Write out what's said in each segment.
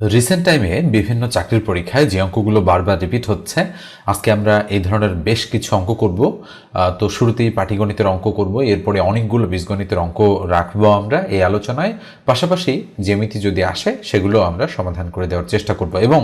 Recent টাইমে বিভিন্ন চাকরির পরীক্ষায় যে অঙ্কগুলো বারবার রিপিট হচ্ছে, আজকে আমরা এই ধরনের বেশ কিছু অঙ্ক করব। তো শুরুতেই পাটিগণিতের অঙ্ক করব, এরপরে অনেকগুলো বীজগণিতের অঙ্ক রাখবো আমরা এই আলোচনায়। পাশাপাশি জ্যামিতি যদি আসে সেগুলো আমরা সমাধান করে দেওয়ার চেষ্টা করব, এবং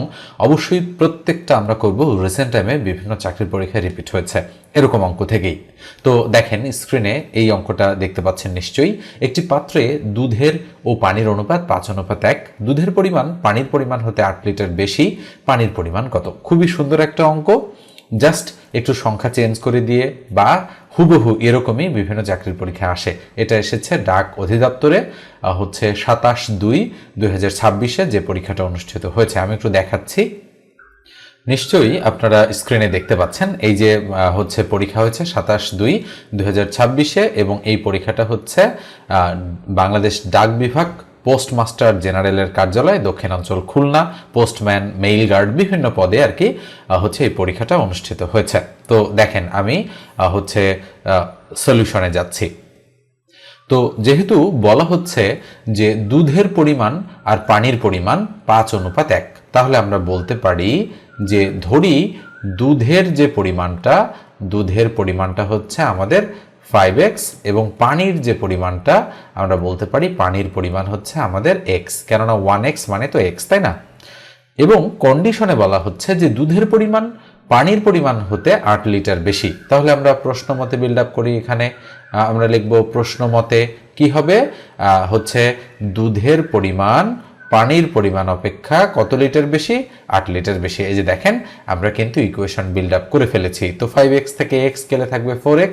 অবশ্যই প্রত্যেকটা আমরা করব রিসেন্ট টাইমে বিভিন্ন চাকরির পরীক্ষায় রিপিট হয়েছে এরকম অঙ্ক থেকেই। তো দেখেন স্ক্রিনে এই অঙ্কটা দেখতে পাচ্ছেন নিশ্চয়ই। একটি পাত্রে দুধের ও পানির অনুপাত 5:1। দুধের পরিমাণ পানির পরিমাণ হতে 8 লিটার বেশি, পানির পরিমাণ কত? খুবই সুন্দর একটা অঙ্ক। জাস্ট একটু সংখ্যা চেঞ্জ করে দিয়ে বা হুবহু এরকমই বিভিন্ন চাকরির পরীক্ষা আসে। এটা এসেছে ডাক অধিদপ্তরে, হচ্ছে 27/2/2026 যে পরীক্ষাটা অনুষ্ঠিত হয়েছে। আমি একটু দেখাচ্ছি। নিশ্চয়ই আপনারা স্ক্রিনে দেখতে পাচ্ছেন এই যে হচ্ছে পরীক্ষা হয়েছে 27/2/2026 এবং এই পরীক্ষাটা হচ্ছে বাংলাদেশ ডাক বিভাগ পোস্টমাস্টার জেনারেলের কার্যালয় দক্ষিণাঞ্চল খুলনা, পোস্টম্যান, মেইল গার্ড বিভিন্ন পদে আর কি হচ্ছে এই পরীক্ষাটা অনুষ্ঠিত হয়েছে। তো দেখেন আমি হচ্ছে সলিউশনে যাচ্ছি। তো যেহেতু বলা হচ্ছে যে দুধের পরিমাণ আর পানির পরিমাণ 5:1, তাহলে আমরা বলতে পারি যে ধরি দুধের পরিমাণটা হচ্ছে আমাদের 5x এবং পানির যে পরিমাণটা আমরা বলতে পারি পানির পরিমাণ হচ্ছে আমাদের x, কেননা 1x মানে তো x, তাই না? এবং কন্ডিশনে বলা হচ্ছে যে দুধের পরিমাণ পানির পরিমাণ হতে 8 লিটার বেশি। তাহলে আমরা প্রশ্ন মতে বিল্ড আপ করি। এখানে আমরা লিখব প্রশ্ন মতে কি হবে, হচ্ছে দুধের পরিমাণ পানির পরিমাণ অপেক্ষা কত লিটার বেশি? 8 লিটার বেশি। এই যে দেখেন আমরা কিন্তু ইকুয়েশন বিল্ড আপ করে ফেলেছি। তো 5x থেকে x গেলে থাকবে 4x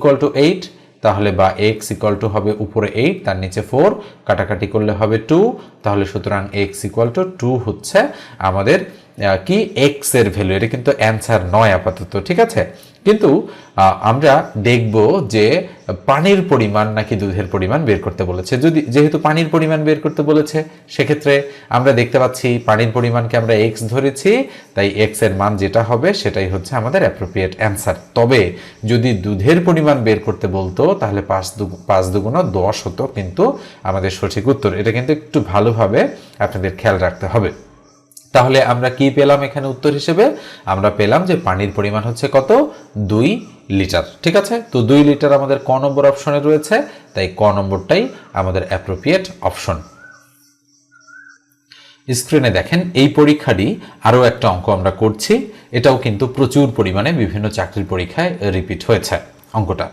= 8, তাহলে বা x = হবে উপরে 8 তার নিচে 4, কাটাকাটি করলে হবে 2, তাহলে সুতরাং x = 2 হচ্ছে আমাদের কি x এর ভ্যালু। এটা কিন্তু অ্যান্সার নয় আপাতত, ঠিক আছে? কিন্তু আমরা দেখব যে পানির পরিমাণ নাকি দুধের পরিমাণ বের করতে বলেছে। যেহেতু পানির পরিমাণ বের করতে বলেছে, সেক্ষেত্রে আমরা দেখতে পাচ্ছি পানির পরিমাণকে আমরা x ধরেছি, তাই x এর মান যেটা হবে সেটাই হচ্ছে আমাদের অ্যাপ্রোপ্রিয়েট অ্যান্সার। তবে যদি দুধের পরিমাণ বের করতে বলতো তাহলে 5 দুগুণ 10 হতো কিন্তু আমাদের সঠিক উত্তর। এটা কিন্তু একটু ভালোভাবে আপনাদের খেয়াল রাখতে হবে। তাহলে আমরা কি পেলাম এখানে উত্তর হিসেবে? আমরা পেলাম যে পানির পরিমাণ হচ্ছে কত? 2 লিটার, ঠিক আছে? তো 2 লিটার আমাদের ক নম্বর অপশনে রয়েছে, তাই ক নম্বরটাই আমাদের অ্যাপ্রোপ্রিয়েট অপশন। স্ক্রিনে দেখেন এই পরীক্ষাটি আরও একটা অঙ্ক আমরা করছি। এটাও কিন্তু প্রচুর পরিমাণে বিভিন্ন চাকরির পরীক্ষায় রিপিট হয়েছে। অঙ্কটা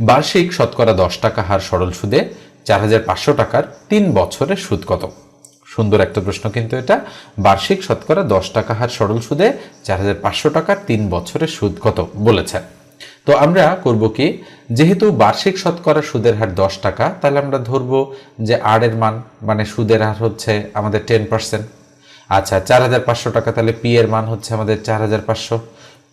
বার্ষিক শতকরা 10 টাকা হার সরল সুদে 4500 টাকার 3 বছরের সুদ কত? সুন্দর একটা প্রশ্ন কিন্তু এটা। বার্ষিক শতকরা 10 টাকা হার সরল সুদে 4500 টাকার 3 বছরের সুদ কত বলেছে। তো আমরা করব কি, যেহেতু বার্ষিক শতকরা সুদের হার 10 টাকা, তাহলে আমরা ধরবো যে আর এর মান মানে সুদের হার হচ্ছে আমাদের 10%। আচ্ছা 4500 টাকা, তাহলে পি এর মান হচ্ছে আমাদের 4500।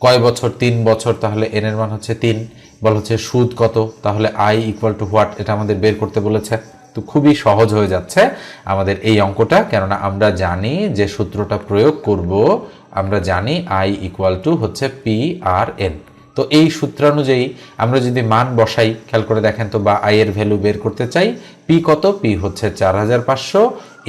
কয় বছর? 3 বছর, তাহলে এন এর মান হচ্ছে 3। বলা হচ্ছে সুদ কত, তাহলে আই = হোয়াট, এটা আমাদের বের করতে বলেছে। তো খুবই সহজ হয়ে যাচ্ছে আমাদের এই অঙ্কটা, কেননা আমরা জানি যে সূত্রটা প্রয়োগ করব, আমরা জানি আই = হচ্ছে PRN। তো এই সূত্রানুযায়ী আমরা যদি মান বসাই, খেয়াল করে দেখেন তো, বা আই এর ভ্যালু বের করতে চাই, পি কত? পি হচ্ছে 4500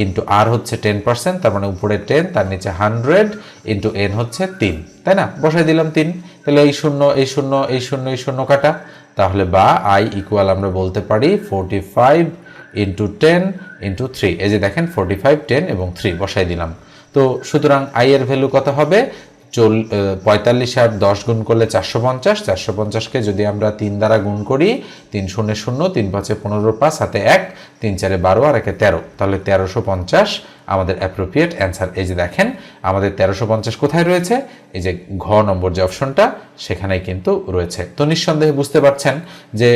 ইন্টু আর হচ্ছে 10%, তার মানে উপরে 10 তার নিচে 100 ইন্টু এন হচ্ছে 3, তাই না? বসাই দিলাম 3, তাহলে এই শূন্য এই শূন্য এই শূন্য এই শূন্য কাটা, তাহলে বা আই = আমরা বলতে পারি 45 ইন্টু 10 ইন্টু 3। এই যে দেখেন 45, 10 এবং 3 বসাই দিলাম। তো সুতরাং আই এর ভ্যালু কত হবে? 45 আর 10 গুণ করলে 450, 450কে যদি আমরা 3 দ্বারা গুণ করি, 3 শূন্য 0, 3 5 15, 5 হাতে 1, 3 4 12 আর 1 13, তাহলে 1350 আমাদের অ্যাপ্রোপ্রিয়েট অ্যান্সার। এই যে দেখেন আমাদের 1350 কোথায় রয়েছে? এই যে ঘ নম্বর যে অপশনটা সেখানেই কিন্তু রয়েছে। তো নিঃসন্দেহে বুঝতে পারছেন যে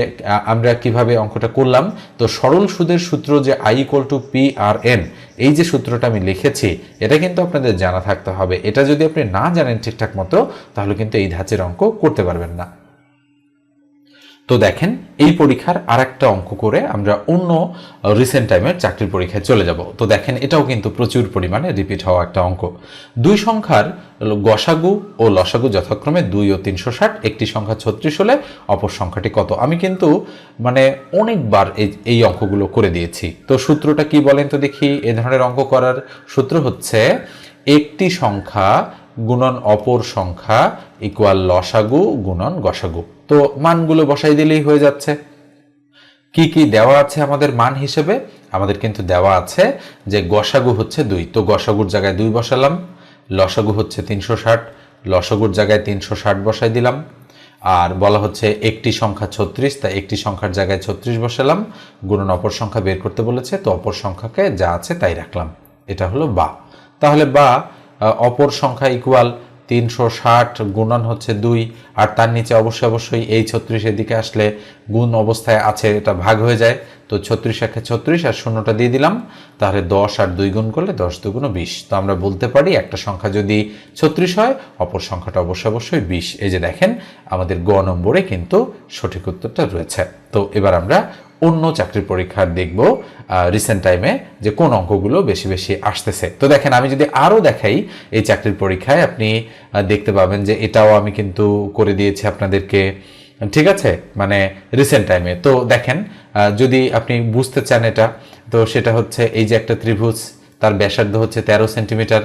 আমরা কিভাবে অঙ্কটা করলাম। তো সরল সুদের সূত্র যে I = PRN, এই যে সূত্রটা আমি লিখেছি, এটা কিন্তু আপনাদের জানা থাকতে হবে। এটা যদি আপনি না জানেন ঠিকঠাক মতো, তাহলে কিন্তু এই ধাঁচের অঙ্ক করতে পারবেন না। তো দেখেন এই পরীক্ষার আরেকটা অঙ্ক করে আমরা অন্য রিসেন্ট টাইমের চাকরির পরীক্ষায় চলে যাব। তো দেখেন এটাও কিন্তু প্রচুর পরিমাণে রিপিট হওয়া একটা অঙ্ক। দুই সংখ্যার গসাগু ও লসাগু যথাক্রমে 2 ও 360, একটি সংখ্যা 36 হলে অপর সংখ্যাটি কত। আমি কিন্তু মানে অনেকবার এই অঙ্কগুলো করে দিয়েছি। তো সূত্রটা কি বলেন তো দেখি। এ ধরনের অঙ্ক করার সূত্র হচ্ছে একটি সংখ্যা গুণন অপর সংখ্যা ইকুয়াল লসাগু গুণন গসাগু। তো মানগুলো বসাই দিলেই হয়ে যাচ্ছে। কি কি দেওয়া আছে আমাদের মান হিসেবে? আমাদের কিন্তু দেওয়া আছে যে গসাগু হচ্ছে 2, তো গসাগুর জায়গায় 2 বসালাম। লসাগু হচ্ছে 360, লসাগুর জায়গায় 360 বসাই দিলাম। আর বলা হচ্ছে একটি সংখ্যা 36, তাই একটি সংখ্যার জায়গায় 36 বসালাম। গুণন অপর সংখ্যা বের করতে বলেছে, তো অপর সংখ্যাকে যা আছে তাই রাখলাম। এটা হলো বা। তাহলে বা অপর সংখ্যা ইকুয়াল 360 গুণন হচ্ছে 2, আর তার নিচে অবশ্যই এই 36 এদিকে আসলে গুণ অবস্থায় আছে, এটা ভাগ হয়ে যায়। তো 36 একে 36 আর শূন্যটা দিয়ে দিলাম। তাহলে 10 আর 2 গুণ করলে 10 2 20। তো আমরা বলতে পারি একটা সংখ্যা যদি 36 হয় অপর সংখ্যাটা অবশ্যই 20। এই যে দেখেন আমাদের গ নম্বরে কিন্তু সঠিক উত্তরটা রয়েছে। তো এবার আমরা অন্য চাকরির পরীক্ষা দেখব রিসেন্ট টাইমে যে কোন অঙ্কগুলো বেশি বেশি আসতেছে। তো দেখেন আমি যদি আরও দেখাই এই চাকরির পরীক্ষায়, আপনি দেখতে পাবেন যে এটাও আমি কিন্তু করে দিয়েছি আপনাদেরকে, ঠিক আছে, মানে রিসেন্ট টাইমে। তো দেখেন যদি আপনি বুঝতে চান এটা, তো সেটা হচ্ছে এই যে একটা ত্রিভুজ, তার ব্যাসার্ধ হচ্ছে 13 সেন্টিমিটার,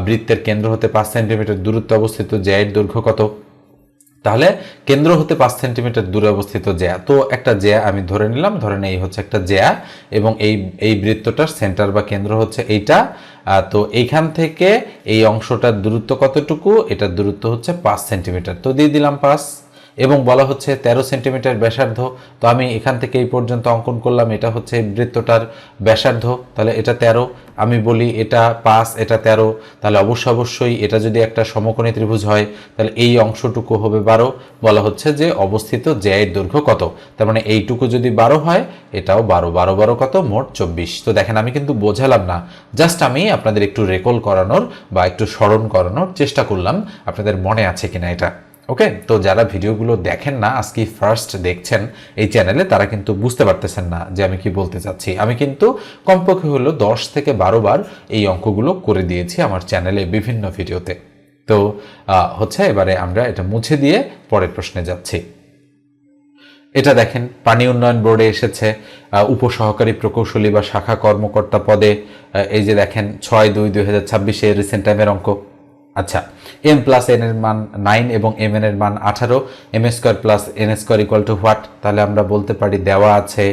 বৃত্তের কেন্দ্র হতে 5 সেন্টিমিটার দূরত্বে অবস্থিত, জ্যায়ের দৈর্ঘ্য কত? তাহলে কেন্দ্র হতে 5 সেন্টিমিটার দূরে অবস্থিত জ্যা, তো একটা জ্যা আমি ধরে নিলাম, ধরেন এই হচ্ছে একটা জ্যা, এবং এই বৃত্তটার সেন্টার বা কেন্দ্র হচ্ছে এইটা। তো এইখান থেকে এই অংশটার দূরত্ব কতটুকু? এটার দূরত্ব হচ্ছে 5 সেন্টিমিটার, তো দিয়ে দিলাম 5। এবং বলা হচ্ছে 13 সেন্টিমিটার ব্যাসার্ধ, তো আমি এখান থেকে এই পর্যন্ত অঙ্কন করলাম, এটা হচ্ছে বৃত্তটার ব্যাসার্ধ, তাহলে এটা 13। আমি বলি এটা 5, এটা 13, তাহলে অবশ্যই এটা যদি একটা সমকোণী ত্রিভুজ হয় তাহলে এই অংশটুকু হবে 12। বলা হচ্ছে যে অবস্থিত জ্যায়ের দৈর্ঘ্য কত, তার মানে এইটুকু যদি 12 হয় এটাও 12, 12 12 কত? মোট 24। তো দেখেন আমি কিন্তু বোঝালাম না, জাস্ট আমি আপনাদের একটু রেকল করানোর বা একটু স্মরণ করানোর চেষ্টা করলাম, আপনাদের মনে আছে কিনা এটা। ওকে, তো যারা ভিডিওগুলো দেখেন না, আজকে ফার্স্ট দেখছেন এই চ্যানেলে, তারা কিন্তু বুঝতে পারতেছেন না যে আমি কি বলতে চাচ্ছি। আমি কিন্তু কমপক্ষে হলো 10 থেকে 12 বার এই অঙ্কগুলো করে দিয়েছি আমার চ্যানেলে বিভিন্ন ভিডিওতে। তো হচ্ছে এবারে আমরা এটা মুছে দিয়ে পরের প্রশ্নে যাচ্ছি। এটা দেখেন পানি উন্নয়ন বোর্ডে এসেছে উপসহকারী প্রকৌশলী বা শাখা কর্মকর্তা পদে, এই যে দেখেন 6/2/2026 রিসেন্ট টাইমের অঙ্ক। আচ্ছা, m প্লাস n এর মান 9 এবং mn এর মান 18, m² plus n² equal to what? তাহলে আমরা বলতে পারি দেওয়া আছে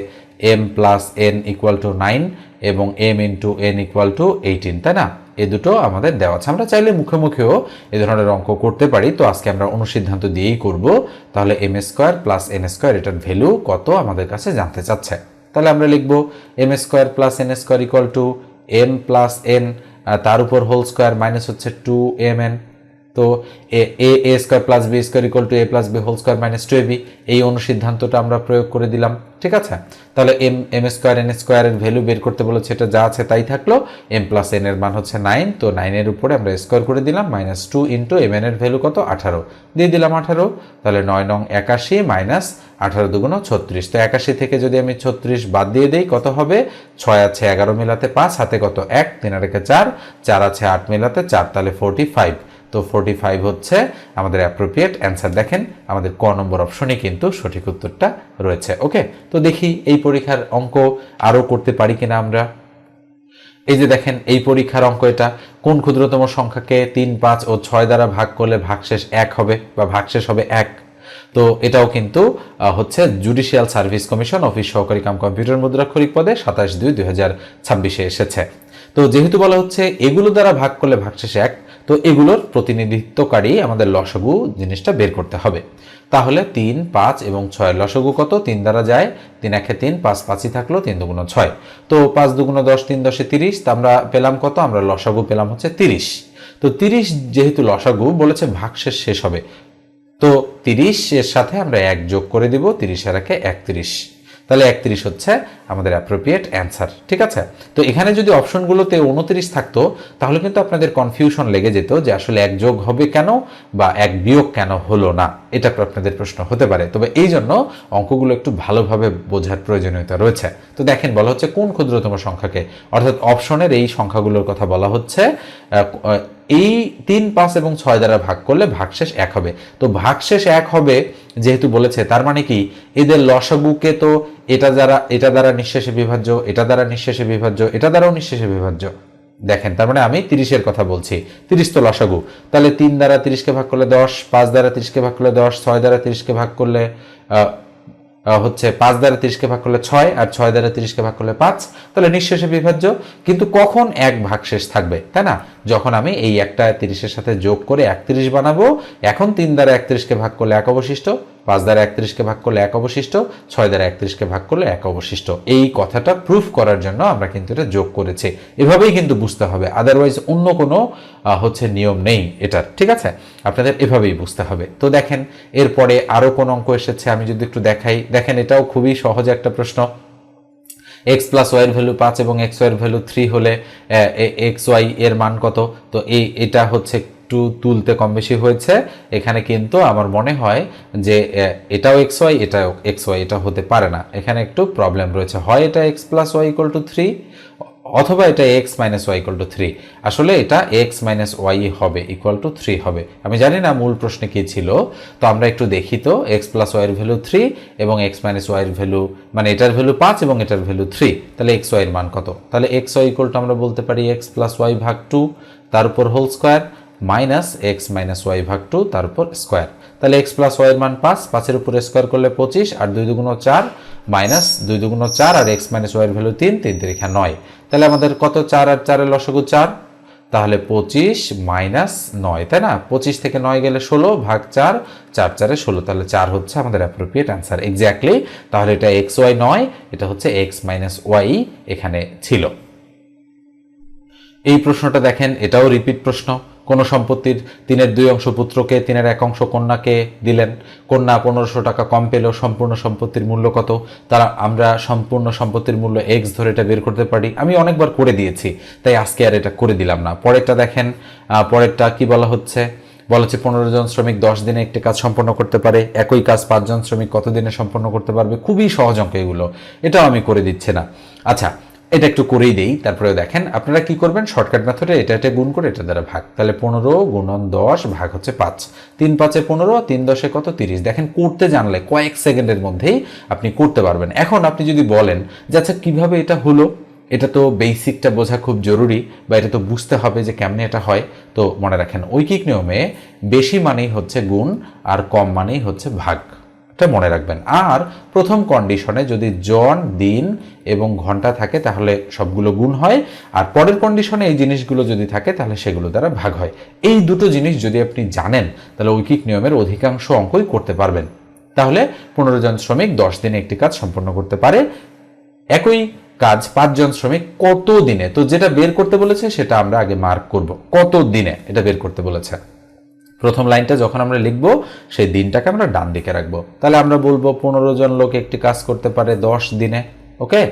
m plus n equal to 9 এবং m into n equal to 18, তাই না? এই দুটো আমাদের দেওয়া আছে। আমরা চাইলে মুখে মুখেও এই ধরনের অঙ্ক করতে পারি, তো আজকে আমরা অনুসিদ্ধান্ত দিয়েই করব। তাহলে m² প্লাস n² এটার ভ্যালু কত আমাদের কাছে জানতে চাচ্ছে। তাহলে আমরা লিখব m² plus n² equal to m plus n তার উপর হোল স্কোয়ার মাইনাস হচ্ছে 2mn। তো a square plus B square equal to a plus B whole square minus 2ab, এই অনুসিদ্ধান্তটা আমরা প্রয়োগ করে দিলাম, ঠিক আছে। তাহলে m² n² এর ভ্যালু বের করতে বলেছে, এটা যা আছে তাই থাকলো। m প্লাস n এর মান হচ্ছে 9, তো 9 এর উপরে আমরা স্কোয়ার করে দিলাম, মাইনাস 2 ইন্টু mn এর ভ্যালু কত? 18, দিয়ে দিলাম 18। তাহলে 9 নং 81 মাইনাস 18 দুগুণ 36, তো 81 থেকে যদি আমি 36 বাদ দিয়ে দেই কত হবে? 6 আছে 11 মেলাতে 5, হাতে কত? 1, 3 আর 4, 4 আছে 8 মেলাতে 4, তাহলে 45। তো 45 হচ্ছে আমাদের অ্যাপ্রোপ্রিয়েট অ্যান্সার। দেখেন আমাদের ক নম্বর অপশনে কিন্তু সঠিক উত্তরটা রয়েছে। ওকে, তো দেখি এই পরীক্ষার অঙ্ক আরও করতে পারি কিনা আমরা। এই যে দেখেন এই পরীক্ষার অঙ্ক, এটা কোন ক্ষুদ্রতম সংখ্যাকে 3, 5 ও 6 দ্বারা ভাগ করলে ভাগশেষ 1 হবে বা ভাগশেষ হবে 1? তো এটাও কিন্তু হচ্ছে জুডিশিয়াল সার্ভিস কমিশন অফিস সহকারী কাম কম্পিউটার মুদ্রাক্ষরিক পদে 27/2/2026 এসেছে। তো যেহেতু বলা হচ্ছে এগুলো দ্বারা ভাগ করলে ভাগশেষ 1, তো এগুলোর প্রতিনিধিত্বকারী আমাদের লসাগু জিনিসটা বের করতে হবে। তাহলে 3, 5 এবং 6 লসাগু কত? 3 দ্বারা যায়, 3 একে 3, 5 5ই থাকলো, 3 দুগুণ 6, তো 5 দুগুণ 10, 3 10 30, তা আমরা পেলাম কত? আমরা লসাগু পেলাম হচ্ছে 30। তো 30 যেহেতু লসাগু বলেছে ভাগশেষ শেষ হবে, তো 30 এর সাথে আমরা 1 যোগ করে দিব, 30 আর 1 31। তাহলে 31 হচ্ছে আমাদের অ্যাপ্রোপ্রিয়েট অ্যান্সার। ঠিক আছে, তো এখানে যদি অপশনগুলোতে 29 থাকতো তাহলে কিন্তু আপনাদের কনফিউশন লেগে যেত যে আসলে 1 যোগ হবে কেন বা 1 বিয়োগ কেন হলো না, এটা আপনাদের প্রশ্ন হতে পারে। তবে এই জন্য অঙ্কগুলো একটু ভালোভাবে বোঝার প্রয়োজনীয়তা রয়েছে। তো দেখেন, বলা হচ্ছে কোন ক্ষুদ্রতম সংখ্যাকে, অর্থাৎ অপশনের এই সংখ্যাগুলোর কথা বলা হচ্ছে, এই 3, 5 এবং 6 দ্বারা ভাগ করলে ভাগশেষ 1 হবে। তো ভাগশেষ 1 হবে যেহেতু বলেছে, তার মানে কি এদের লসাগুকে তো এটা দ্বারা নিঃশেষে বিভাজ্য, এটা দ্বারা নিঃশেষে বিভাজ্য, এটা দ্বারাও নিঃশেষে বিভাজ্য। দেখেন, তার মানে আমি 30-এর কথা বলছি, 30 তো লসাগু, তাহলে 3 দ্বারা 30-কে ভাগ করলে 10, 5 দ্বারা 30-কে ভাগ করলে 10, 6 দ্বারা 30-কে ভাগ করলে হচ্ছে 5 দ্বারা 30-কে ভাগ করলে 6, আর 6 দ্বারা 30-কে ভাগ করলে 5, তাহলে নিঃশেষে বিভাজ্য। কিন্তু কখন 1 ভাগশেষ থাকবে, তাই না? যখন আমি এই একটা 30-এর সাথে যোগ করে 31 বানাবো। এখন 3 দ্বারা 31-কে ভাগ করলে 1 অবশিষ্ট, 5 দ্বারা 31-কে ভাগ করলে 1 অবশিষ্ট, 6 দ্বারা 31-কে ভাগ করলে 1 অবশিষ্ট। এই কথাটা প্রুফ করার জন্য আমরা কিন্তু এটা যোগ করেছি, এভাবেই কিন্তু বুঝতে হবে, আদারওয়াইজ অন্য কোনো হচ্ছে নিয়ম নেই এটার। ঠিক আছে, আপনাদের এভাবেই বুঝতে হবে। তো দেখেন, এরপরে আরো কোন অঙ্ক এসেছে আমি যদি একটু দেখাই। দেখেন, এটাও খুবই সহজ একটা প্রশ্ন। x প্লাস ওয়াই এর ভ্যালু 5 এবং x ওয়াই এর ভ্যালু 3 হলে এক্স ওয়াই এর মান কত? তো এটা হচ্ছে একটু তুলতে কম বেশি হয়েছে এখানে, কিন্তু আমার মনে হয় যে এটাও এক্স ওয়াই, এটাও এক্স ওয়াই, এটা হতে পারে না, এখানে একটু প্রবলেম রয়েছে। হয় এটা x plus y equal to 3, অথবা এটা x minus y equal to 3। আসলে এটা x মাইনাস ওয়াই হবে, ইকুয়াল টু 3 হবে। আমি জানি না মূল প্রশ্নে কি ছিল, তো আমরা একটু দেখি তো। x প্লাস ওয়াই এর ভ্যালু 3 এবং x মাইনাস ওয়াই এর ভ্যালু, মানে এটার ভ্যালু 5 এবং এটার ভ্যালু 3, তাহলে x ওয়াই এর মান কত? তাহলে x ওয়াই ইকুয়াল টু আমরা বলতে পারি x প্লাস ওয়াই ভাগ 2 তার উপর whole square, minus x minus y ভাগ 2 তার উপর স্কোয়ার। তাহলে x প্লাস ওয়াই এর মান 5, 5-এর উপরে স্কোয়ার করলে 25, আর 2 দুগুণ 4, মাইনাস 2 দুগুণ 4, আর x মাইনাস ওয়াই এর ভ্যালু 3, 3 3 9। তাহলে আমাদের কত? 4 আর 4 এর লসাগু 4, তাহলে 25 মাইনাস 9, তাই না? 25 থেকে 9 গেলে 16 ভাগ 4, 4 4 এ 16, তাহলে 4 হচ্ছে আমাদের অ্যাপ্রোপ্রিয়েট অ্যান্সার। এক্স্যাক্টলি, তাহলে এটা এক্স ওয়াই নয়, এটা হচ্ছে এক্স মাইনাস ওয়াই এখানে ছিল। এই প্রশ্নটা দেখেন, এটাও রিপিট প্রশ্ন। কোন সম্পত্তির 3-এর 2 অংশ পুত্রকে, 3-এর 1 অংশ কন্যাকে দিলেন। কন্যা 1500 টাকা কম পেল, সম্পূর্ণ সম্পত্তির মূল্য কত? তারা আমরা সম্পূর্ণ সম্পত্তির মূল্য x ধরে এটা বের করতে পারি। আমি অনেকবার করে দিয়েছি, তাই আজকে আর এটা করে দিলাম না। পরেরটা দেখেন, পরেরটা কি বলা হচ্ছে? বলা হচ্ছে 15 জন শ্রমিক 10 দিনে একটি কাজ সম্পন্ন করতে পারে। একই কাজ 5 জন শ্রমিক কত দিনে সম্পন্ন করতে পারবে? খুবই সহজ অঙ্ক এগুলো, এটাও আমি করে দিচ্ছি না। আচ্ছা, এটা একটু করেই দেই, তারপরে দেখেন আপনারা কি করবেন। শর্টকাট মেথডে এটা গুণ করে এটা দ্বারা ভাগ, তাহলে 15 গুণন 10 ভাগ হচ্ছে 5, 3 5-এ 15, 3 10-এ কত? 30। দেখেন, করতে জানলে কয়েক সেকেন্ডের মধ্যেই আপনি করতে পারবেন। এখন আপনি যদি বলেন যে আচ্ছা কিভাবে এটা হলো, এটা তো বেসিকটা বোঝা খুব জরুরি, বা এটা তো বুঝতে হবে যে কেমনে এটা হয়। তো মনে রাখেন, ঐকিক নিয়মে বেশি মানেই হচ্ছে গুণ আর কম মানেই হচ্ছে ভাগ, এটা মনে রাখবেন। আর প্রথম কন্ডিশনে যদি জন, দিন এবং ঘন্টা থাকে তাহলে সবগুলো গুণ হয়, আর পরের কন্ডিশনে এই জিনিসগুলো যদি থাকে তাহলে সেগুলো দ্বারা ভাগ হয়। এই দুটো জিনিস যদি আপনি জানেন তাহলে ঐকিক নিয়মের অধিকাংশ অঙ্কই করতে পারবেন। তাহলে 15 জন শ্রমিক 10 দিনে একটি কাজ সম্পন্ন করতে পারে। একই কাজ 5 জন শ্রমিক কত দিনে? তো যেটা বের করতে বলেছে সেটা আমরা আগে মার্ক করব, কত দিনে এটা বের করতে বলেছে। প্রথম লাইনটা যখন আমরা লিখবো সেই দিনটাকে আমরা ডান দিকে রাখবো। তাহলে আমরা বলবো 15 জন লোক একটি কাজ করতে পারে 10 দিনে। ওকে,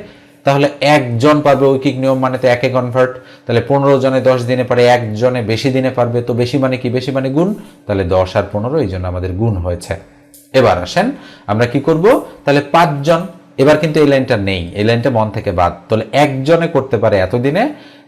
তাহলে একজন পারবে, ঐকিক নিয়ম মানে তো একে কনভার্ট। তাহলে 15 জনে 10 দিনে পারে, একজনে বেশি দিনে পারবে। তো বেশি মানে কি? বেশি মানে গুণ, তাহলে 10 আর 15 এই জন্য আমাদের গুণ হয়েছে। এবার আসেন আমরা কি করব, তাহলে 5 জন, এবার কিন্তু এই লাইনটা নেই, এই লাইনটা মন থেকে বাদ। তাহলে একজনে করতে পারে এত দিনে,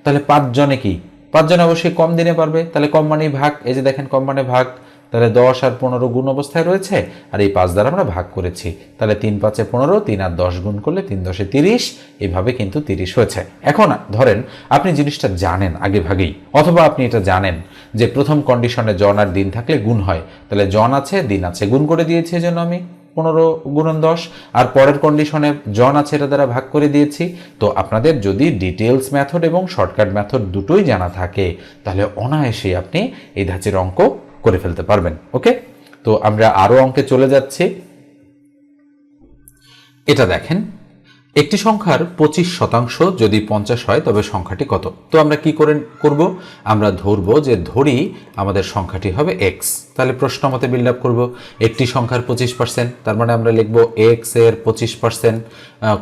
তাহলে 5 জনে কি? 5 জন অবশ্যই কম দিনে পারবে, তাহলে কম মানে ভাগ। এই যে দেখেন, কম মানে ভাগ, তাহলে 10 আর 15 গুণ অবস্থায় রয়েছে, আর এই 5 দ্বারা আমরা ভাগ করেছি। তাহলে 3 5-এ 15, 3 আর 10 গুণ করলে 3 10-এ 30, এইভাবে কিন্তু 30 হয়েছে। এখন ধরেন আপনি জিনিসটা জানেন আগে ভাগেই, অথবা আপনি এটা জানেন যে প্রথম কন্ডিশনে জন আর দিন থাকলে গুণ হয়, তাহলে জন আছে দিন আছে, গুণ করে দিয়েছি, এজন্য আমি 15 গুণন 10, আর পরের কন্ডিশনে জন আছে, এটা দ্বারা ভাগ করে দিয়েছি। তো আপনাদের যদি ডিটেলস মেথড এবং শর্টকাট মেথড দুটোই জানা থাকে তাহলে অনায়াসেই আপনি এই ধাঁচের অঙ্ক করে ফেলতে পারবেন। ওকে, তো আমরা আরো অঙ্কে চলে যাচ্ছি। এটা দেখেন, একটি সংখ্যার 25% যদি 50 হয় তবে সংখ্যাটি কত? তো আমরা কি করব? আমরা ধরবো যে ধরি আমাদের সংখ্যাটি হবে x। তাহলে প্রশ্ন মতে বিল্ড আপ করবো একটি সংখ্যার 25%, তার মানে আমরা লিখবো x এর 25%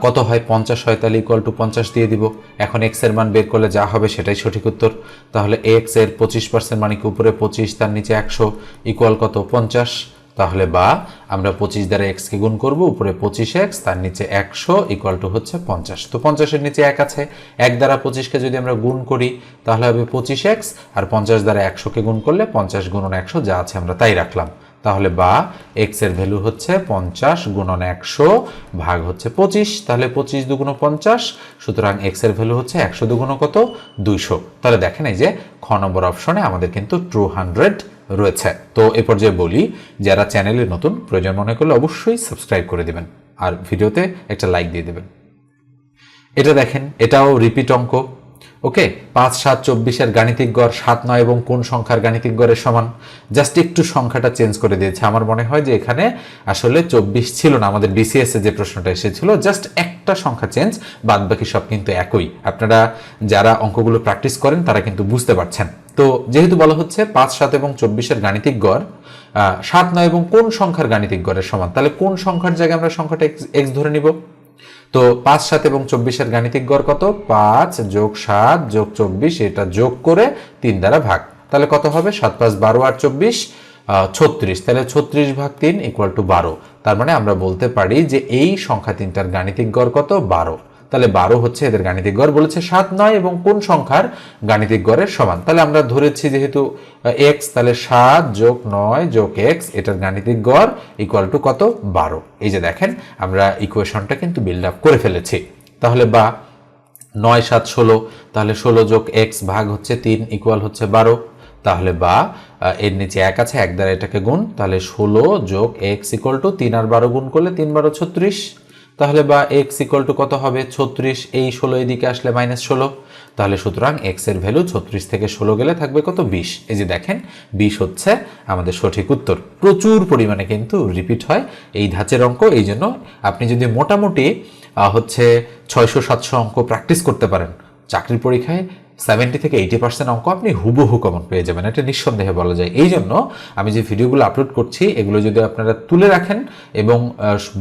কত হয়? 50 হয়, তাহলে ইকুয়াল টু 50 দিয়ে দিব। এখন x এর মান বের করলে যা হবে সেটাই সঠিক উত্তর। তাহলে x এর 25% মানে কি উপরে 25 তার নিচে 100 ইকুয়াল কত? 50। তাহলে বা আমরা 25 দ্বারা x কে গুণ করব, উপরে 25x তার নিচে 100 ইকুয়াল টু হচ্ছে 50। তো 50 এর নিচে 1 আছে, 1 দ্বারা 25 কে যদি আমরা গুণ করি তাহলে হবে 25x, আর 50 দ্বারা 100 কে গুণ করলে 50 গুণন 100 যা আছে আমরা তাই রাখলাম। তাহলে বা x এর ভ্যালু হচ্ছে 50 গুণন 100 ভাগ হচ্ছে 25। তাহলে 25 দুগুণ 50, সুতরাং x এর ভ্যালু হচ্ছে 100 দুগুণ কত? 200। তাহলে দেখেন এই যে খ নম্বর অপশনে আমাদের কিন্তু ট্রু 100 রয়েছে। তো এ পর্যায়ে বলি, যারা চ্যানেলে নতুন প্রয়োজন মনে করলে অবশ্যই সাবস্ক্রাইব করে দিবেন আর ভিডিওতে একটা লাইক দিয়ে দেবেন। এটা দেখেন, এটাও রিপিট অঙ্ক। ওকে, 5, 7, 24 গাণিতিক গড় 7, 9 এবং কোন সংখ্যার গাণিতিক গড়ের সমান? জাস্ট একটু সংখ্যাটা চেঞ্জ করে দিয়েছে। আমার মনে হয় যে এখানে আসলে 24 ছিল না, আমাদের বিসিএস এ যে প্রশ্নটা এসেছিল জাস্ট একটা সংখ্যা চেঞ্জ, বাদ বাকি সব কিন্তু একই। আপনারা যারা অঙ্কগুলো প্র্যাকটিস করেন তারা কিন্তু বুঝতে পারছেন। তো যেহেতু বলা হচ্ছে 5, 7 এবং 24 গাণিতিক গড় 7, 9 এবং কোন সংখ্যার গাণিতিক গড়ের সমান, তাহলে কোন সংখ্যার জায়গায় আমরা সংখ্যাটা x ধরে নিব। তো 5, 7 এবং 24 গাণিতিক গড় কত? 5 যোগ 7 যোগ 24, এটা যোগ করে 3 দ্বারা ভাগ, তাহলে কত হবে? 7, 5, 12 আর 24 36। তাহলে 36 ভাগ 3 ইকুয়াল টু 12। তার মানে আমরা বলতে পারি যে এই সংখ্যা তিনটার গাণিতিক গড় কত? 12। তাহলে 12 হচ্ছে এদের গাণিতিক গড়। বলেছে 7, 9 এবং কোন সংখ্যার গাণিতিক গড়ের সমান, তাহলে আমরা ধরেছি যেহেতু x, তাহলে 7 যোগ 9 যোগ x, এটার গাণিতিক গড় ইকুয়াল টু কত? 12। এই যে দেখেন আমরা ইকুয়েশনটা কিন্তু বিল্ড আপ করে ফেলেছি। তাহলে বা 9, 7, 16, তাহলে 16 যোগ x ভাগ হচ্ছে 3 ইকুয়াল হচ্ছে 12। তাহলে বা এর নিচে 1 আছে, 1 দ্বারা এটাকে গুণ, তাহলে 16 যোগ x ইকুয়াল টু 3 আর 12 গুণ করলে 3 12 36। তাহলে বা x ইকুয়াল টু কত হবে? 36। এই 16 এদিকে আসলে -16, তাহলে সুতরাং x এর ভ্যালু 36 থেকে 16 গেলে থাকবে কত? 20। এই যে দেখেন 20 হচ্ছে আমাদের সঠিক উত্তর। প্রচুর পরিমাণে কিন্তু রিপিট হয় এই ধাঁচের অঙ্ক। এই জন্য আপনি যদি মোটামুটি হচ্ছে 600-700 অঙ্ক প্র্যাকটিস করতে পারেন, চাকরির পরীক্ষায় 70 থেকে 80% অঙ্ক আপনি হুবহু কমন পেয়ে যাবেন, এটা নিঃসন্দেহে বলা যায়। এই জন্য আমি যে ভিডিওগুলো আপলোড করছি এগুলো যদি আপনারা তুলে রাখেন এবং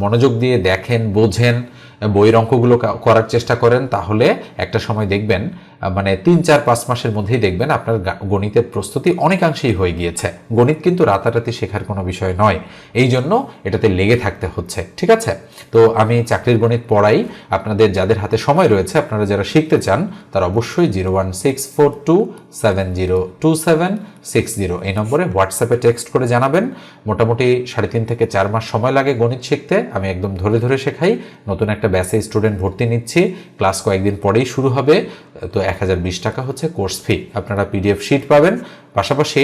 মনোযোগ দিয়ে দেখেন, বোঝেন, বইয়ের অঙ্কগুলো করার চেষ্টা করেন, তাহলে একটা সময় দেখবেন মানে 3, 4, 5 মাসের মধ্যেই দেখবেন আপনার গণিতের প্রস্তুতি অনেকাংশেই হয়ে গিয়েছে। গণিত কিন্তু রাতারাতি শেখার কোনো বিষয় নয়, এই জন্য এটাতে লেগে থাকতে হচ্ছে, ঠিক আছে? তো আমি চাকরির গণিত পড়াই। আপনাদের যাদের হাতে সময় রয়েছে, আপনারা যারা শিখতে চান, তারা অবশ্যই 01642702760 এই নম্বরে হোয়াটসঅ্যাপে টেক্সট করে জানাবেন। মোটামুটি 3.5 থেকে 4 মাস সময় লাগে গণিত শিখতে। আমি একদম ধরে ধরে শেখাই। নতুন একটা ব্যাচে স্টুডেন্ট ভর্তি নিচ্ছি, ক্লাস কয়েকদিন পরেই শুরু হবে। তো 1020 টাকা হচ্ছে কোর্স ফি। আপনারা পিডিএফ শিট পাবেন, পাশাপাশি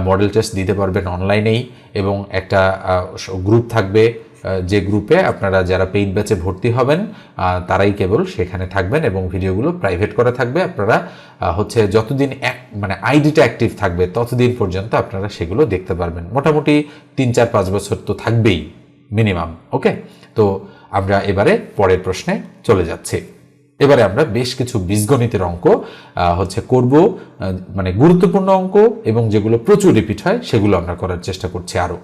মডেল টেস্ট দিতে পারবেন অনলাইনেই, এবং একটা গ্রুপ থাকবে, যে গ্রুপে আপনারা যারা পেইড ব্যাচে ভর্তি হবেন তারাই কেবল সেখানে থাকবেন, এবং ভিডিওগুলো প্রাইভেট করা থাকবে। আপনারা হচ্ছে যতদিন মানে আইডিটা অ্যাক্টিভ থাকবে ততদিন পর্যন্ত আপনারা সেগুলো দেখতে পারবেন। মোটামুটি 3, 4, 5 বছর তো থাকবেই মিনিমাম। ওকে, তো আমরা এবারে পরের প্রশ্নে চলে যাচ্ছি। এবারে আমরা বেশ কিছু বীজগণিতের অঙ্ক হচ্ছে করব, মানে গুরুত্বপূর্ণ অঙ্ক এবং যেগুলো প্রচুর রিপিট হয় সেগুলো আমরা করার চেষ্টা করছি আরও।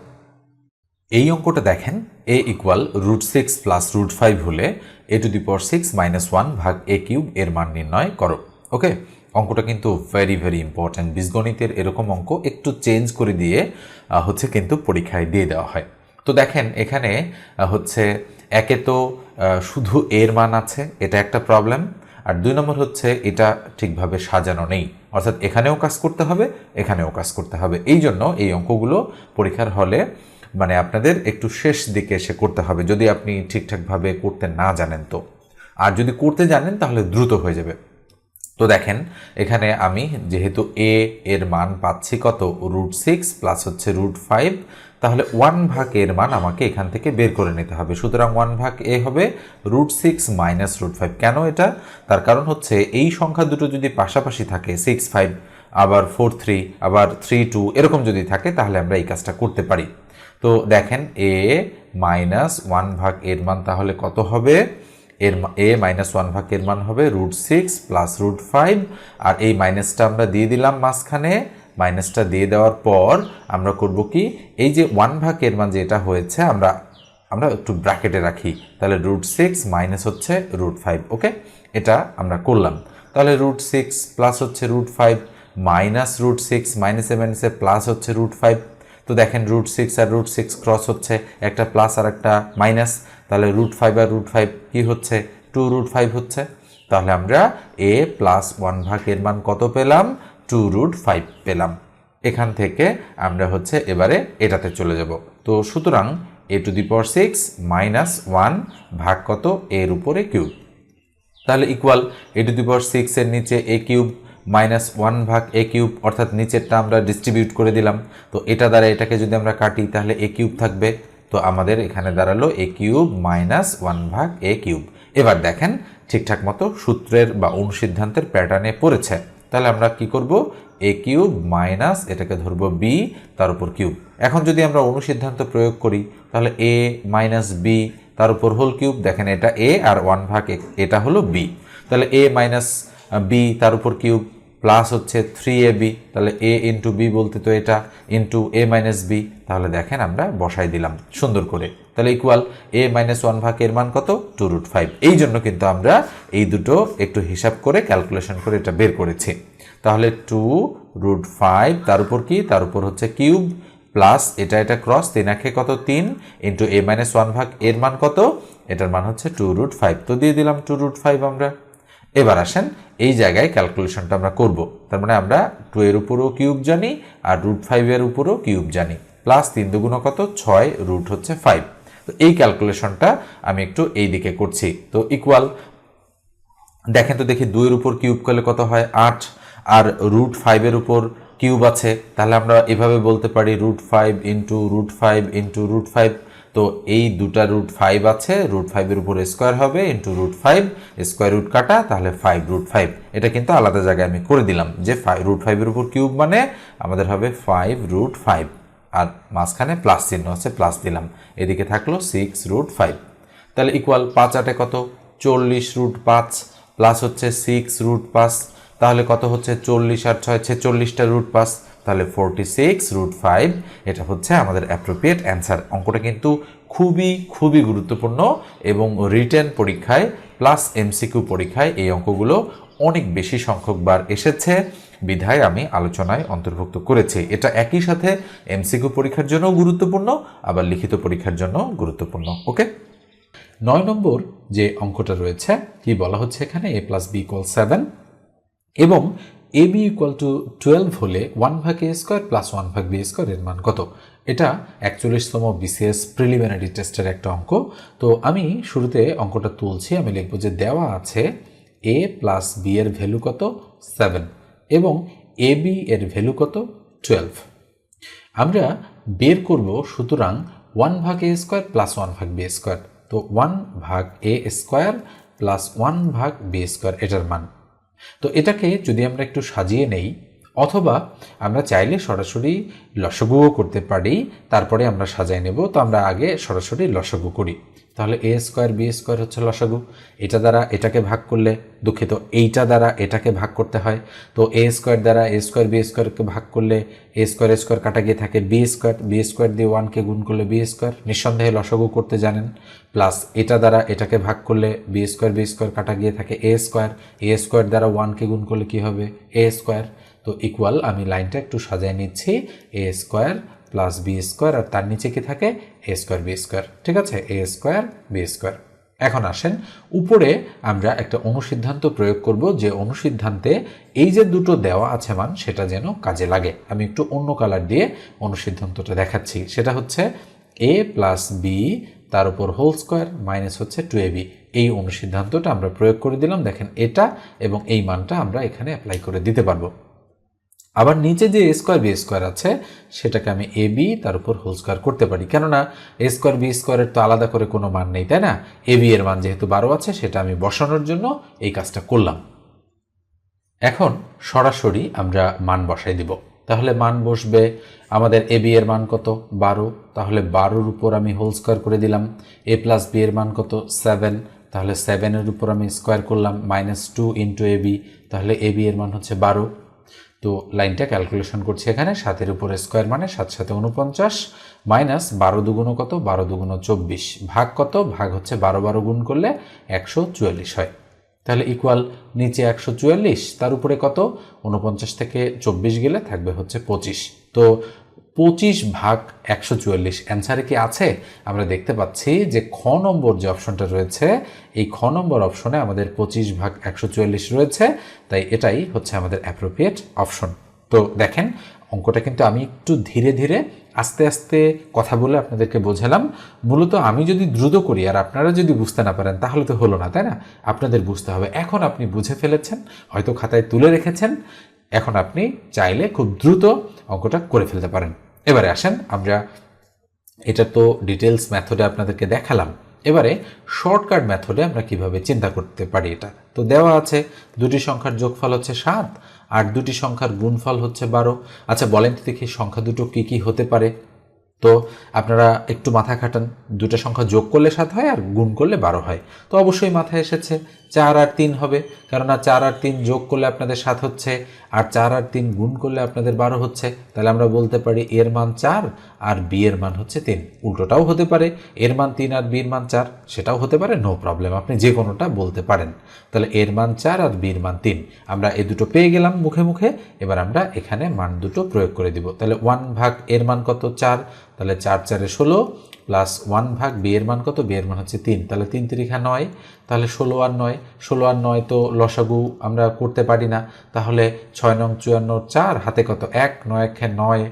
এই অঙ্কটা দেখেন, a ইকুয়াল √6 প্লাস √5 হলে a⁻6 - 1 ভাগ a³ এর মান নির্ণয় করো। ওকে, অঙ্কটা কিন্তু ভেরি ভেরি ইম্পর্ট্যান্ট। বীজগণিতের এরকম অঙ্ক একটু চেঞ্জ করে দিয়ে হচ্ছে কিন্তু পরীক্ষায় দিয়ে দেওয়া হয়। তো দেখেন এখানে হচ্ছে একে তো শুধু এর মান আছে, এটা একটা প্রবলেম। আর 2 নম্বর হচ্ছে এটা ঠিকভাবে সাজানো নেই, অর্থাৎ এখানেও কাজ করতে হবে, এখানেও কাজ করতে হবে। এই জন্য এই অঙ্কগুলো পরীক্ষার হলে মানে আপনাদের একটু শেষ দিকে এসে করতে হবে, যদি আপনি ঠিকঠাকভাবে করতে না জানেন তো। আর যদি করতে জানেন তাহলে দ্রুত হয়ে যাবে। তো দেখেন এখানে আমি যেহেতু a এর মান পাচ্ছি কত? √6 প্লাস হচ্ছে √5, তাহলে 1 ভাগ এর মান আমাকে এখান থেকে বের করে নিতে হবে। সুতরাং 1 ভাগ a হবে √6 মাইনাস √5। কেন এটা? তার কারণ হচ্ছে এই সংখ্যা দুটো যদি পাশাপাশি থাকে, 6, 5, আবার 4, 3, আবার 3, 2 এরকম যদি থাকে, তাহলে আমরা এই কাজটা করতে পারি। তো দেখেন a মাইনাস 1 ভাগ এর মান তাহলে কত হবে? এ মাইনাস ওয়ান ভাগ এর মান হবে √6 প্লাস √5, আর এই মাইনাসটা আমরা দিয়ে দিলাম মাঝখানে। মাইনাসটা দিয়ে দেওয়ার পর আমরা করব কি, এই যে 1 ভাগ এর মান যেটা হয়েছে আমরা একটু ব্র্যাকেটে রাখি, তাহলে √6 মাইনাস হচ্ছে √5। ওকে, এটা আমরা করলাম। তাহলে √6 প্লাস হচ্ছে √5 মাইনাস √6, মাইনাসে মাইনাসে প্লাস হচ্ছে √5। তো দেখেন √6 আর √6 ক্রস হচ্ছে, একটা প্লাস আর একটা মাইনাস, তাহলে √5 আর √5 কি হচ্ছে, 2√5 হচ্ছে। তাহলে আমরা a প্লাস 1 ভাগ এর মান কত পেলাম, 2√5 পেলাম। এখান থেকে আমরা হচ্ছে এবারে এটাতে চলে যাব। তো সুতরাং a⁶ মাইনাস 1 ভাগ কত, এর উপরে কিউব, তাহলে ইকুয়াল a⁶ এর নিচে a³ মাইনাস 1 ভাগ a³, অর্থাৎ নিচেরটা আমরা ডিস্ট্রিবিউট করে দিলাম। তো এটা দ্বারা এটাকে যদি আমরা কাটি তাহলে a³ থাকবে। তো আমাদের এখানে দাঁড়ালো a³ মাইনাস 1 ভাগ a³। এবার দেখেন ঠিকঠাক মতো সূত্রের বা অনুসিদ্ধান্তের প্যাটার্নে পড়েছে। তাহলে আমরা কি করব, a³ মাইনাস এটাকে ধরবো b, তার উপর কিউব। এখন যদি আমরা অনুসিদ্ধান্ত প্রয়োগ করি তাহলে a মাইনাস b তার উপর হোল কিউব। দেখেন এটা a আর 1 ভাগ এটা হলো b, তাহলে a মাইনাস b তার উপর কিউব প্লাস হচ্ছে 3ab, তাহলে a ইন্টু b বলতে তো এটা ইন্টু a মাইনাস b। তাহলে দেখেন আমরা বসাই দিলাম সুন্দর করে, তাহলে ইকুয়াল a মাইনাস 1 ভাগ এর মান কত, 2√5। এই জন্য কিন্তু আমরা এই দুটো একটু হিসাব করে ক্যালকুলেশন করে এটা বের করেছি। তাহলে 2√5 তার উপর কি, তার উপর হচ্ছে কিউব প্লাস এটা ক্রস 3 কত 3 ইন্টু a মাইনাস 1 ভাগ এর মান কত, এটার মান হচ্ছে 2√5। তো দিয়ে দিলাম 2√5 আমরা। এবার আসেন এই জায়গায় ক্যালকুলেশনটা আমরা করব। তার মানে আমরা 2 এর উপরও কিউব জানি আর √5 এর উপরও কিউব জানি, প্লাস 3 দুগুণ কত 6, রুট হচ্ছে 5। তো এই ক্যালকুলেশনটা আমি একটু এই দিকে করছি। তো ইকুয়াল দেখেন তো দেখি 2 এর উপর কিউব করলে কত হয় 8, আর √5 এর উপর কিউব আছে, তাহলে আমরা এভাবে বলতে পারি √5 ইন্টু √5 ইন্টু √5। তো এই দুটা √5 আছে, √5 এর উপর স্কোয়ার হবে ইন্টু √5, স্কোয়ার রুট কাটা, তাহলে 5√5। এটা কিন্তু আলাদা জায়গায় আমি করে দিলাম যে √5 এর উপর কিউব মানে আমাদের হবে 5√5, আর মাঝখানে প্লাস চিহ্ন আছে, প্লাস দিলাম, এদিকে থাকলো 6√5। তাহলে ইকুয়াল 5 8 কত 40√5 প্লাস হচ্ছে 6√5, তাহলে কত হচ্ছে 40 আর 6 46টা √5, তাহলে 46√5। এটা হচ্ছে আমাদের অ্যাপ্রোপ্রিয়েট অ্যান্সার। অঙ্কটা কিন্তু খুবই গুরুত্বপূর্ণ এবং রিটেন পরীক্ষায় প্লাস এমসিকিউ পরীক্ষায় এই অঙ্কগুলো অনেক বেশি সংখ্যকবার এসেছে, বিধায় আমি আলোচনায় অন্তর্ভুক্ত করেছি। এটা একই সাথে এমসিকিউ পরীক্ষার জন্য গুরুত্বপূর্ণ, আবার লিখিত পরীক্ষার জন্য গুরুত্বপূর্ণ। ওকে, 9 নম্বর যে অঙ্কটা রয়েছে কি বলা হচ্ছে এখানে, a প্লাস b ইকুয়াল 7 এবং ab ইকুয়াল টু 12 হলে 1 ভাগ a স্কোয়ার প্লাস 1 ভাগ b স্কোয়ার এর মান কত। এটা 41তম বিসিএস প্রিলিমিনারি টেস্টের একটা অঙ্ক। তো আমি শুরুতে অঙ্কটা তুলছি, আমি লিখব যে দেওয়া আছে a প্লাস b এর ভ্যালু কত 7 এবং ab এর ভ্যালু কত 12। আমরা বের করব সুতরাং 1 ভাগ a স্কোয়ার প্লাস 1 ভাগ b স্কোয়ার। তো 1 ভাগ a স্কোয়ার প্লাস 1 ভাগ b স্কোয়ার এটার মান। তো এটাকে যদি আমরা একটু সাজিয়ে নেই, অথবা আমরা চাইলে সরাসরি লসাগুও করতে পারি, তারপরে আমরা সাজিয়ে নেব। তো আমরা আগে সরাসরি লসাগু করি। তাহলে a স্কোয়ার b স্কোয়ার হচ্ছে লসাগু, এটা দ্বারা এটাকে ভাগ করলে, দুঃখিত এইটা দ্বারা এটাকে ভাগ করতে হয়। তো a স্কোয়ার দ্বারা a স্কোয়ার b স্কোয়ারকে ভাগ করলে a স্কোয়ার কাটা গিয়ে থাকে b স্কোয়ার দিয়ে 1কে গুণ করলে b স্কোয়ার, নিঃসন্দেহে লসাগু করতে জানেন। প্লাস এটা দ্বারা এটাকে ভাগ করলে b স্কোয়ার কাটা গিয়ে থাকে a স্কোয়ার দ্বারা 1কে গুণ করলে কি হবে a স্কোয়ার। তো ইকুয়াল আমি লাইনটা একটু সাজিয়ে নিচ্ছি, a square plus b square আর তার নিচে কি থাকে a স্কোয়ার b স্কোয়ার, ঠিক আছে, a স্কোয়ার b স্কোয়ার। এখন আসেন উপরে আমরা একটা অনুসিদ্ধান্ত প্রয়োগ করব, যে অনুসিদ্ধান্তে এই যে দুটো দেওয়া আছে মান সেটা যেন কাজে লাগে। আমি একটু অন্য কালার দিয়ে অনুসিদ্ধান্তটা দেখাচ্ছি। সেটা হচ্ছে a প্লাস b তার উপর হোল স্কোয়ার মাইনাস হচ্ছে 2ab। এই অনুসিদ্ধান্তটা আমরা প্রয়োগ করে দিলাম। দেখেন এটা এবং এই মানটা আমরা এখানে অ্যাপ্লাই করে দিতে পারবো। আবার নিচে যে a স্কোয়ার b স্কোয়ার আছে সেটাকে আমি ab তার উপর হোল স্কোয়ার করতে পারি, কেননা a স্কোয়ার b স্কোয়ারের তো আলাদা করে কোনো মান নেই, তাই না। ab এর মান যেহেতু 12 আছে সেটা আমি বসানোর জন্য এই কাজটা করলাম। এখন সরাসরি আমরা মান বসাই দিব। তাহলে মান বসবে আমাদের ab এর মান কত 12, তাহলে 12-র উপর আমি হোল স্কোয়ার করে দিলাম। a প্লাস b এর মান কত 7, তাহলে 7-এর উপর আমি স্কোয়ার করলাম -2 ইন্টু এ বি, তাহলে এ বি এর মান হচ্ছে 12। তো লাইনটা ক্যালকুলেশন করছি এখানে, 7-এর উপরে স্কোয়ার মানে 7 7 49 মাইনাস 12 দুগুণ কত, 12 দুগুণ 24, ভাগ কত, ভাগ হচ্ছে 12 12 গুণ করলে 144 হয়। তাহলে ইকুয়াল নিচে 144, তার উপরে কত 49 থেকে 24 গেলে থাকবে হচ্ছে 25। তো 25 ভাগ 144 অ্যান্সারে কি আছে? আমরা দেখতে পাচ্ছি যে খ নম্বর যে অপশনটা রয়েছে, এই খ নম্বর অপশনে আমাদের 25 ভাগ 144 রয়েছে, তাই এটাই হচ্ছে আমাদের অ্যাপ্রোপ্রিয়েট অপশন। তো দেখেন অঙ্কটা কিন্তু আমি একটু ধীরে ধীরে আস্তে আস্তে কথা বলে আপনাদেরকে বোঝালাম। মূলত আমি যদি দ্রুত করি আর আপনারা যদি বুঝতে না পারেন তাহলে তো হলো না, তাই না? আপনাদের বুঝতে হবে। এখন আপনি বুঝে ফেলেছেন, হয়তো খাতায় তুলে রেখেছেন, এখন আপনি চাইলে খুব দ্রুত অঙ্কটা করে ফেলতে পারেন। এবারে আসেন, আমরা এটা তো ডিটেলস মেথডে আপনাদেরকে দেখালাম, এবারে শর্টকাট মেথডে আমরা কিভাবে চিন্তা করতে পারি। এটা তো দেওয়া আছে, দুটি সংখ্যার যোগফল হচ্ছে 7 আর দুটি সংখ্যার গুণফল হচ্ছে 12। আচ্ছা বলেন তো দেখি সংখ্যা দুটো কি কি হতে পারে? তো আপনারা একটু মাথা খাটান, দুটো সংখ্যা যোগ করলে 7 হয় আর গুণ করলে 12 হয়। তো অবশ্যই মাথায় এসেছে 4 আর 3 হবে, কেননা 4 আর 3 যোগ করলে আপনাদের 7 হচ্ছে, আর 4 আর 3 গুণ করলে আপনাদের 12 হচ্ছে। তাহলে আমরা বলতে পারি এর মান 4 আর বি এর মান হচ্ছে 3। উল্টোটাও হতে পারে, এর মান 3 আর বির মান 4, সেটাও হতে পারে, নো প্রবলেম, আপনি যে কোনোটা বলতে পারেন। তাহলে এর মান 4 আর বির মান 3, আমরা এই দুটো পেয়ে গেলাম মুখে মুখে। এবার আমরা এখানে মান দুটো প্রয়োগ করে দিব। তাহলে 1 ভাগ এর মান কত 4, তাহলে 4 4 16 প্লাস 1 ভাগ বি এর মান কত, বি এর মান হচ্ছে 3, তাহলে 3 3 9, তাহলে 16 আর 9, 16 আর 9 তো লসাগু আমরা করতে পারি না, তাহলে 6 নং 54 4 হাতে কত 1, 9 1 9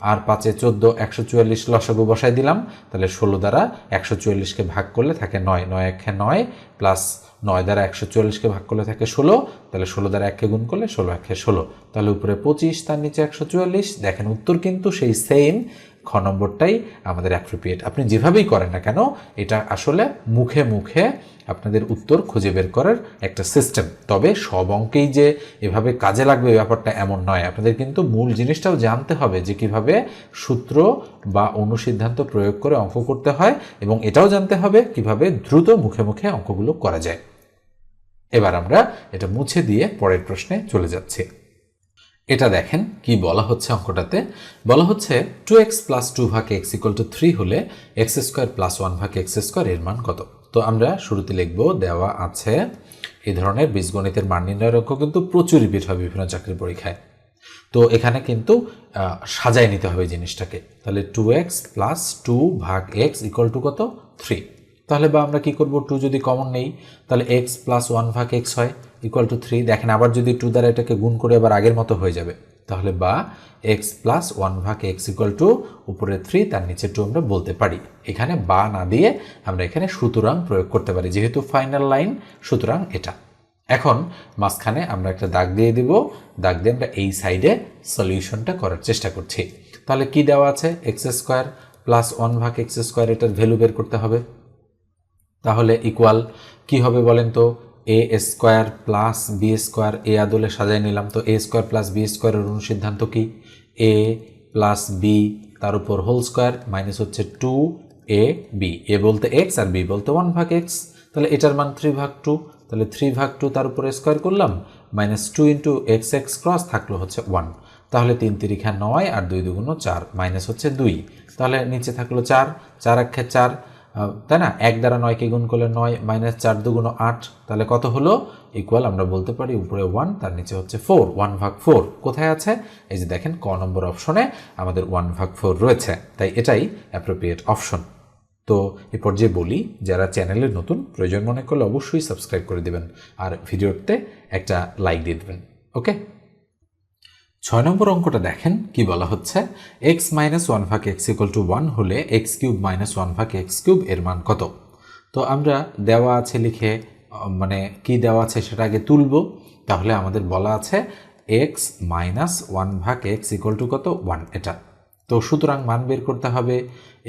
আর 5 14, 144 লসাগু বসাই দিলাম। তাহলে 16 দ্বারা 144কে ভাগ করলে থাকে 9, 9 1 9 প্লাস 9 দ্বারা 144কে ভাগ করলে থাকে 16, তাহলে 16 দ্বারা 1কে গুণ করলে 16 1 16, তাহলে উপরে 25 তার নিচে 144। দেখেন উত্তর কিন্তু সেই সেম, খ নম্বরটাই আমাদের অ্যাপ্রোপ্রিয়েট। আপনি যেভাবেই করেন না কেন, এটা আসলে মুখে মুখে আপনাদের উত্তর খুঁজে বের করার একটা সিস্টেম। তবে সব অঙ্কেই যে এভাবে কাজে লাগবে ব্যাপারটা এমন নয়, আপনাদের কিন্তু মূল জিনিসটাও জানতে হবে যে কিভাবে সূত্র বা অনুসিদ্ধান্ত প্রয়োগ করে অঙ্ক করতে হয়, এবং এটাও জানতে হবে কিভাবে দ্রুত মুখে মুখে অঙ্কগুলো করা যায়। এবার আমরা এটা মুছে দিয়ে পরের প্রশ্নে চলে যাচ্ছি। এটা দেখেন কি বলা হচ্ছে, অঙ্কটাতে বলা হচ্ছে 2x প্লাস 2 ভাগ x ইকুয়াল টু 3 হলে এক্স স্কোয়ার প্লাস 1 ভাগ এক্স স্কোয়ার এর মান কত। তো আমরা শুরুতে লিখব, দেওয়া আছে এই ধরনের বীজগণিতের মান নির্ণয়ের অঙ্ক কিন্তু প্রচুর রিপিট হয় বিভিন্ন চাকরির পরীক্ষায়। তো এখানে কিন্তু সাজায় নিতে হবে জিনিসটাকে। তাহলে 2x প্লাস 2 ভাগ x ইকুয়াল টু কত 3। তাহলে বা আমরা কি করব, 2 যদি কমন নেই তাহলে x প্লাস 1 ভাগ x হয় ইকুয়াল টু 3। দেখেন আবার যদি 2 দ্বারা এটাকে গুণ করে আবার আগের মতো হয়ে যাবে, তাহলে বা x প্লাস 1 ভাগ x ইকুয়াল টু উপরে 3 তার নিচে 2 আমরা বলতে পারি। এখানে বা না দিয়ে আমরা এখানে সুতরাং প্রয়োগ করতে পারি, যেহেতু ফাইনাল লাইন সুতরাং এটা। এখন মাঝখানে আমরা একটা দাগ দিয়ে দিব, দাগ দিয়ে আমরা এই সাইডে সলিউশনটা করার চেষ্টা করছি। তাহলে কি দেওয়া আছে, এক্স স্কোয়ার প্লাস 1 ভাগ এক্স স্কোয়ার, এটার ভ্যালু বের করতে হবে। তাহলে ইকুয়াল কি হবে বলেন তো, এ স্কোয়ার প্লাস বি স্কোয়ার, এ আদলে সাজাই নিলাম। তো এ স্কোয়ার প্লাস বি স্কোয়ারের অনুসিদ্ধান্ত কি, এ প্লাস বি তার উপর হোল স্কোয়ার মাইনাস হচ্ছে 2 এ বি, এ বলতে এক্স আর বি বলতে 1 ভাগ এক্স। তাহলে এটার মান 3 ভাগ 2, তাহলে 3 ভাগ 2 তার উপরে স্কোয়ার করলাম minus 2 into x x cross থাকলো হচ্ছে 1। তাহলে 3 3 9 আর 2 2 4 মাইনাস হচ্ছে 2, তাহলে নিচে থাকলো 4, 4 1 4, তাই না, 1 দ্বারা 9কে গুণ করলে 9 মাইনাস 4 2 8, তাহলে কত হলো ইকুয়াল আমরা বলতে পারি উপরে 1 তার নিচে হচ্ছে 4, 1 ভাগ 4 কোথায় আছে, এই যে দেখেন ক নম্বর অপশনে আমাদের 1 ভাগ 4 রয়েছে, তাই এটাই অ্যাপ্রোপ্রিয়েট অপশন। তো এ পর্যায়ে বলি, যারা চ্যানেলে নতুন প্রয়োজন মনে করলে অবশ্যই সাবস্ক্রাইব করে দেবেন আর ভিডিওতে একটা লাইক দিয়ে দেবেন। ওকে, 6 নম্বর অঙ্কটা দেখেন কি বলা হচ্ছে, এক্স মাইনাস 1 ভাগ এক্স ইকুয়াল টু 1 হলে এক্স কিউব মাইনাস 1 ভাগ এক্স কিউব এর মান কত। তো আমরা দেওয়া আছে লিখে, মানে কি দেওয়া আছে সেটা আগে তুলব। তাহলে আমাদের বলা আছে এক্স মাইনাস 1 ভাগ এক্স ইকুয়াল টু কত 1, এটা। তো সুতরাং মান বের করতে হবে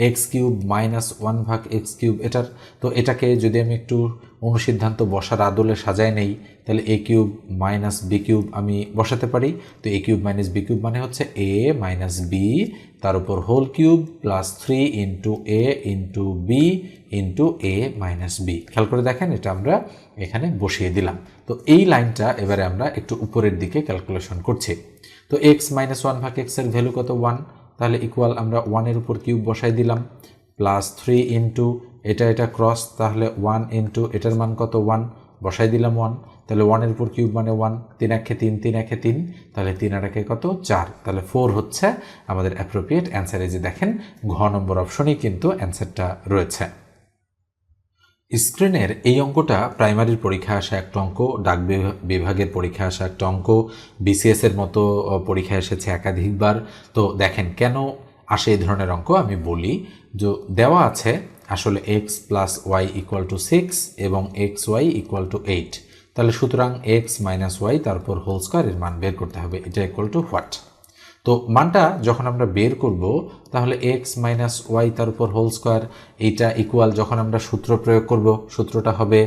এক্স কিউব মাইনাস 1 ভাগ এক্স কিউব এটার। তো এটাকে যদি আমি একটু অনুসিদ্ধান্ত বসার আদলে সাজায় নেই, তাহলে এ কিউব মাইনাস বি কিউব আমি বসাতে পারি। তো এ কিউব মাইনাস বি কিউব মানে হচ্ছে এ মাইনাস বি, তার উপর হোল কিউব প্লাস 3 ইন্টু এ ইন্টু বি ইন্টু এ মাইনাস বি। খেয়াল করে দেখেন, এটা আমরা এখানে বসিয়ে দিলাম। তো এই লাইনটা এবারে আমরা একটু উপরের দিকে ক্যালকুলেশন করছি। তো এক্স মাইনাস 1 ভাগ এক্সের ভ্যালু কত 1, তাহলে ইকুয়াল আমরা 1-এর উপর কিউব বসাই দিলাম প্লাস 3 ইন্টু এটা ক্রস, তাহলে 1 ইন্টু এটার মান কত 1 বসাই দিলাম 1, তাহলে 1-এর উপর কিউব মানে 1, 3 একে 3, 3 একে 3, তাহলে 3 আর একে কত 4, তাহলে 4 হচ্ছে আমাদের অ্যাপ্রোপ্রিয়েট অ্যান্সার। এই যে দেখেন ঘ নম্বর অপশনেই কিন্তু অ্যান্সারটা রয়েছে। স্ক্রিনের এই অঙ্কটা প্রাইমারির পরীক্ষায় আসা একটা অঙ্ক, ডাক বিভাগের পরীক্ষায় আসা একটা অঙ্ক, বিসিএস এর মতো পরীক্ষায় এসেছে একাধিকবার। তো দেখেন কেন আসে এই ধরনের অঙ্ক আমি বলি। যে দেওয়া আছে আসলে x plus y equal to 6 এবং এক্স ওয়াই ইকুয়াল টু 8, তাহলে সুতরাং এক্স মাইনাস ওয়াই তারপর হোল স্কোয়ার এর মান বের করতে হবে, এটা ইকুয়াল টু হোয়াট। তো মানটা যখন আমরা বের করব তাহলে এক্স মাইনাস ওয়াই তার উপর হোল স্কোয়ার এইটা ইকুয়াল, যখন আমরা সূত্র প্রয়োগ করব সূত্রটা হবে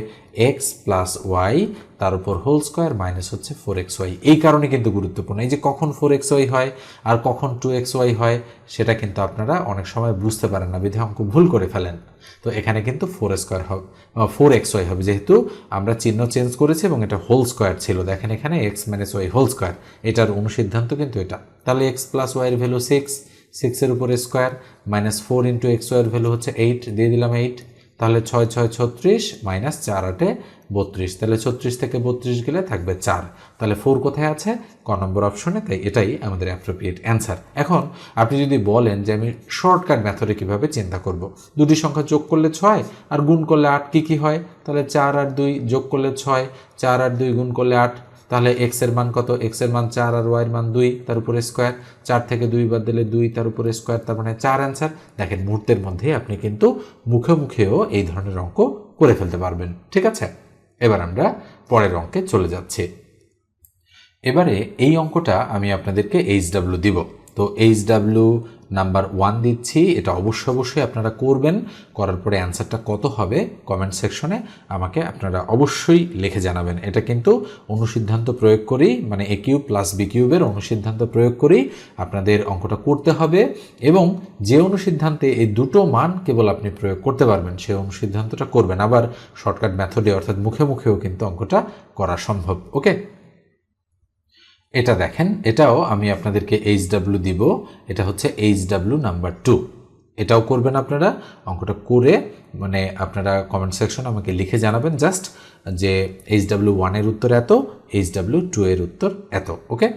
এক্স প্লাস ওয়াই তার উপর হোল স্কোয়ার মাইনাস হচ্ছে 4xy। এই কারণে কিন্তু গুরুত্বপূর্ণ, এই যে কখন 4xy হয় আর কখন 2xy হয় সেটা কিন্তু আপনারা অনেক সময় বুঝতে পারেন না, বিধে অঙ্ক ভুল করে ফেলেন। তো এখানে কিন্তু 4xy হবে, যেহেতু আমরা চিহ্ন চেঞ্জ করেছি এবং এটা হোল স্কোয়ার ছিল। দেখেন এখানে x minus y whole square, এটার অনুসিদ্ধান্ত কিন্তু এটা। তাহলে এক্স প্লাস ওয়াইয়ের ভ্যালু 6, 6-এর উপরে স্কোয়ার মাইনাস 4 ইন্টু এক্স ওয়াইয়ের ভ্যালু হচ্ছে 8, দিয়ে দিলাম 8, তাহলে 6 6 36 মাইনাস 4 8 32, তাহলে 36 থেকে 32 গেলে থাকবে 4, তাহলে 4 কোথায় আছে ক নম্বর অপশনে, তাই এটাই আমাদের অ্যাপ্রোপ্রিয়েট অ্যান্সার। এখন আপনি যদি বলেন যে আমি শর্টকাট মেথডে কিভাবে চিন্তা করব, দুটি সংখ্যা যোগ করলে 6 আর গুণ করলে 8 কি হয়, তাহলে 4 আর 2 যোগ করলে 6, 4 আর 2 গুণ করলে 8, তাহলে এক্স এর মান কত, এক্স এর মান 4 আর ওয়াই এর মান 2 তার উপরে স্কোয়ার, 4 থেকে 2 বাদ দিলে 2 তার উপরে স্কোয়ার, তার মানে 4 অ্যান্সার। দেখেন মুহূর্তের মধ্যে আপনি কিন্তু মুখে মুখেও এই ধরনের অঙ্ক করে ফেলতে পারবেন, ঠিক আছে। এবার আমরা পরের অঙ্কে চলে যাচ্ছি। এবারে এই অঙ্কটা আমি আপনাদেরকে HW দিব। তো HW নাম্বার 1 দিচ্ছি, এটা অবশ্যই আপনারা করবেন। করার পরে অ্যান্সারটা কত হবে কমেন্ট সেকশনে আমাকে আপনারা অবশ্যই লিখে জানাবেন। এটা কিন্তু অনুসিদ্ধান্ত প্রয়োগ করেই, মানে এ কিউব প্লাস বি কিউবের অনুসিদ্ধান্ত প্রয়োগ করেই আপনাদের অঙ্কটা করতে হবে, এবং যে অনুসিদ্ধান্তে এই দুটো মান কেবল আপনি প্রয়োগ করতে পারবেন সেই অনুসিদ্ধান্তটা করবেন। আবার শর্টকাট মেথডে অর্থাৎ মুখে মুখেও কিন্তু অঙ্কটা করা সম্ভব। ওকে, এটা দেখেন, এটাও আমি আপনাদেরকে HW দিব, এটা হচ্ছে HW নাম্বার 2। এটাও করবেন আপনারা, অঙ্কটা করে মানে আপনারা কমেন্ট সেকশনে আমাকে লিখে জানাবেন জাস্ট যে HW 1 এর উত্তর এত, HW 2 এর উত্তর এত। ওকে।